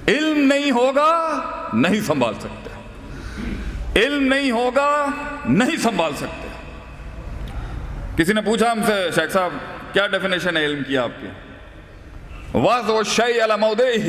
علم نہیں ہوگا نہیں سنبھال سکتے، علم نہیں ہوگا نہیں سنبھال سکتے۔ کسی نے پوچھا ہم سے، شیخ صاحب کیا ڈیفینیشن ہے علم کی آپ کی؟ وَضْعُ الشَّيْءِ عَلَى مَوْضِعِهِ،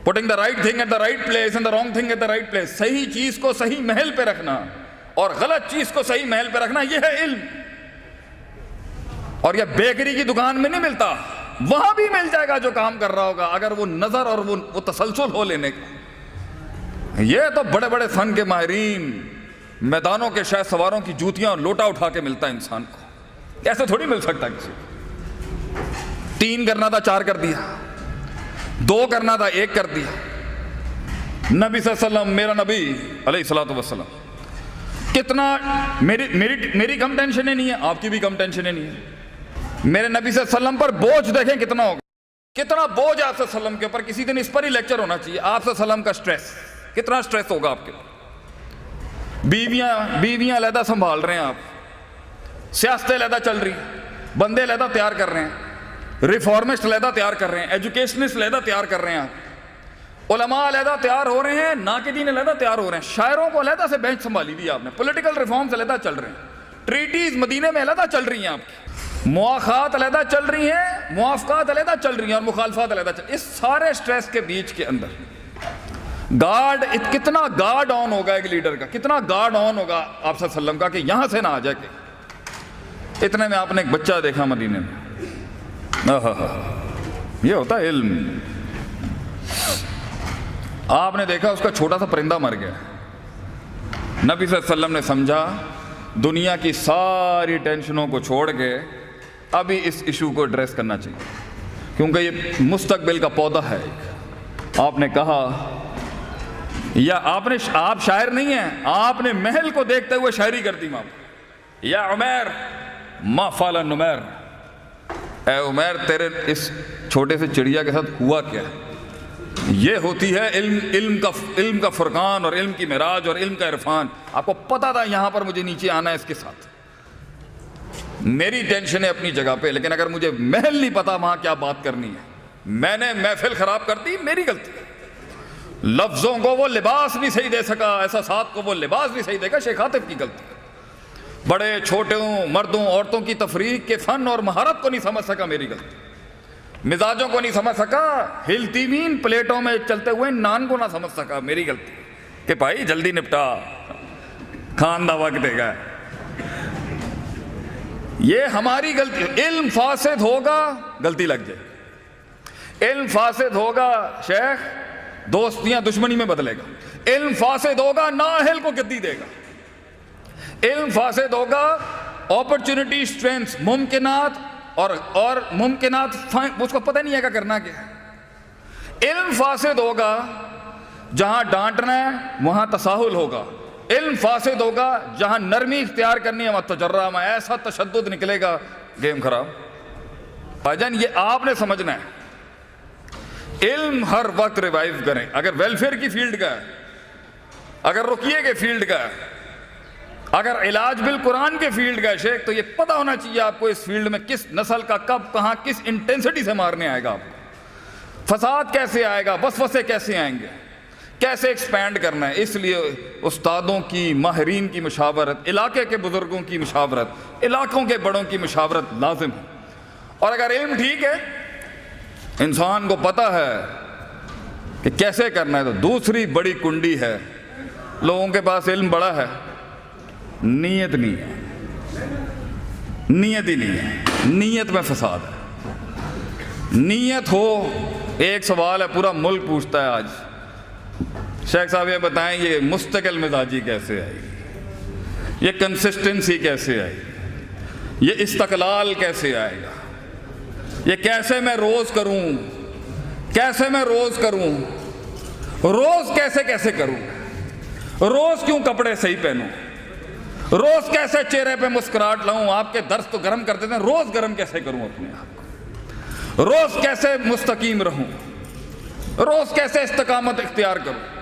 putting the right thing at the right place and the wrong thing at the right place، صحیح چیز کو صحیح محل پہ رکھنا اور غلط چیز کو صحیح محل پہ رکھنا، یہ ہے علم۔ اور یہ بیکری کی دکان میں نہیں ملتا، وہاں بھی مل جائے گا جو کام کر رہا ہوگا، اگر وہ نظر اور وہ تسلسل ہو لینے کا۔ یہ تو بڑے بڑے فن کے ماہرین، میدانوں کے شہ سواروں کی جوتیاں اور لوٹا اٹھا کے ملتا ہے انسان کو، ایسے تھوڑی مل سکتا کسی کو۔ 3 کرنا تھا 4 کر دیا، 2 کرنا تھا 1 کر دیا۔ نبی صلی اللہ علیہ وسلم، میرا نبی علیہ الصلوۃ والسلام، کتنا میری کم ٹینشنیں نہیں ہے، آپ کی بھی کم ٹینشنیں نہیں ہے۔ میرے نبی صلی اللہ علیہ وسلم پر بوجھ دیکھیں کتنا ہوگا، کتنا بوجھ آپ صلی اللہ علیہ وسلم کے اوپر، کسی دن اس پر ہی لیکچر ہونا چاہیے۔ آپ صلی اللہ علیہ وسلم کا سٹریس، کتنا سٹریس ہوگا آپ کے اوپر۔ بیویاں علیحدہ سنبھال رہے ہیں آپ، سیاستیں علیحدہ چل رہی ہیں، بندے علیحدہ تیار کر رہے ہیں، ریفارمسٹ علیحدہ تیار کر رہے ہیں، ایجوکیشنسٹ علیحدہ تیار کر رہے ہیں آپ، علماء علیحدہ تیار ہو رہے ہیں، ناقدین علیحدہ تیار ہو رہے ہیں، شاعروں کو علیحدہ سے بینچ سنبھالی دی آپ نے، پولیٹیکل ریفارمز علیحدہ چل رہے ہیں، ٹریٹیز مدینے میں علیحدہ چل رہی ہیں آپ کی، مواخات علیحدہ چل رہی ہیں، موافقات علیحدہ چل رہی ہیں اور مخالفات علیحدہ چل رہی ہیں۔ اس سارے سٹریس کے بیچ کے اندر کتنا گارڈ آن ہوگا ایک لیڈر کا، کتنا گارڈ آن ہوگا آپ صلی اللہ علیہ وسلم کا کہ یہاں سے نہ آ جائے کہ۔ اتنے میں آپ نے ایک بچہ دیکھا مدینے میں، یہ ہوتا ہے علم۔ آپ نے دیکھا اس کا چھوٹا سا پرندہ مر گیا، نبی صلی اللہ علیہ وسلم نے سمجھا دنیا کی ساری ٹینشنوں کو چھوڑ کے ابھی اس ایشو کو ایڈریس کرنا چاہیے، کیونکہ یہ مستقبل کا پودا ہے۔ آپ نے کہا، یا آپ شاعر نہیں ہیں، آپ نے محل کو دیکھتے ہوئے شاعری کر دی وہاں، یا عمیر ما فعل نمیر، اے عمیر تیرے اس چھوٹے سے چڑیا کے ساتھ ہوا کیا؟ یہ ہوتی ہے علم کا فرقان اور علم کی معراج اور علم کا عرفان۔ آپ کو پتا تھا یہاں پر مجھے نیچے آنا ہے اس کے ساتھ، میری ٹینشن ہے اپنی جگہ پہ، لیکن اگر مجھے محل نہیں پتا وہاں کیا بات کرنی ہے، میں نے محفل خراب کر دی، میری غلطی ہے۔ لفظوں کو وہ لباس نہیں صحیح دے سکا، احساسات کو وہ لباس نہیں صحیح دے گا، شیخ عاطف کی غلطی ہے۔ بڑے چھوٹوں، مردوں، عورتوں کی تفریق کے فن اور مہارت کو نہیں سمجھ سکا، میری غلطی۔ مزاجوں کو نہیں سمجھ سکا، ہلتی ہوئی پلیٹوں میں چلتے ہوئے نان کو نہ سمجھ سکا، میری غلطی کہ بھائی جلدی نپٹا، کھان دا وقت دے گا۔ یہ ہماری غلطی۔ علم فاسد ہوگا غلطی لگ جائے، علم فاسد ہوگا شیخ دوستیاں دشمنی میں بدلے گا، علم فاسد ہوگا نااہل کو گدی دے گا، علم فاسد ہوگا اپرچونٹی اسٹرینتھ، ممکنات اور ممکنات اس کو پتہ نہیں ہے کہ کرنا کیا ہے۔ علم فاسد ہوگا جہاں ڈانٹنا ہے وہاں تساہل ہوگا، علم فاسد ہوگا جہاں نرمی اختیار کرنی ہے وہاں تجرہ میں ایسا تشدد نکلے گا، گیم خراب۔ بھائی جان یہ آپ نے سمجھنا ہے، علم ہر وقت ریوائیو کریں۔ اگر ویلفیئر کی فیلڈ کا ہے، اگر رقیے کے فیلڈ کا ہے، اگر علاج بالقرآن کے فیلڈ کا ہے شیخ، تو یہ پتہ ہونا چاہیے آپ کو اس فیلڈ میں کس نسل کا کب کہاں کس انٹینسٹی سے مارنے آئے گا، آپ کو فساد کیسے آئے گا، وسوسے کیسے آئیں گے، کیسے ایکسپینڈ کرنا ہے۔ اس لیے استادوں کی، ماہرین کی مشاورت، علاقے کے بزرگوں کی مشاورت، علاقوں کے بڑوں کی مشاورت لازم ہے۔ اور اگر علم ٹھیک ہے، انسان کو پتہ ہے کہ کیسے کرنا ہے، تو دوسری بڑی کنڈی ہے، لوگوں کے پاس علم بڑا ہے، نیت نہیں ہے، نیت ہی نہیں ہے، نیت میں فساد ہے۔ نیت ہو، ایک سوال ہے پورا ملک پوچھتا ہے آج، شیخ صاحب یہ بتائیں یہ مستقل مزاجی کیسے آئے گی، یہ کنسسٹنسی کیسے آئے گی، یہ استقلال کیسے آئے گا، یہ کیسے میں روز کروں، کیسے میں روز کروں، روز کیسے کروں، روز کیوں کپڑے صحیح پہنوں، روز کیسے چہرے پہ مسکراہٹ لاؤں، آپ کے درس تو گرم کر دیتے ہیں، روز گرم کیسے کروں اپنے آپ کو، روز کیسے مستقیم رہوں، روز کیسے استقامت اختیار کروں،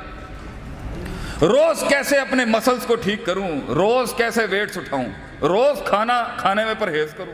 روز کیسے اپنے مسلز کو ٹھیک کروں، روز کیسے ویٹس اٹھاؤں، روز کھانے میں پرہیز کروں۔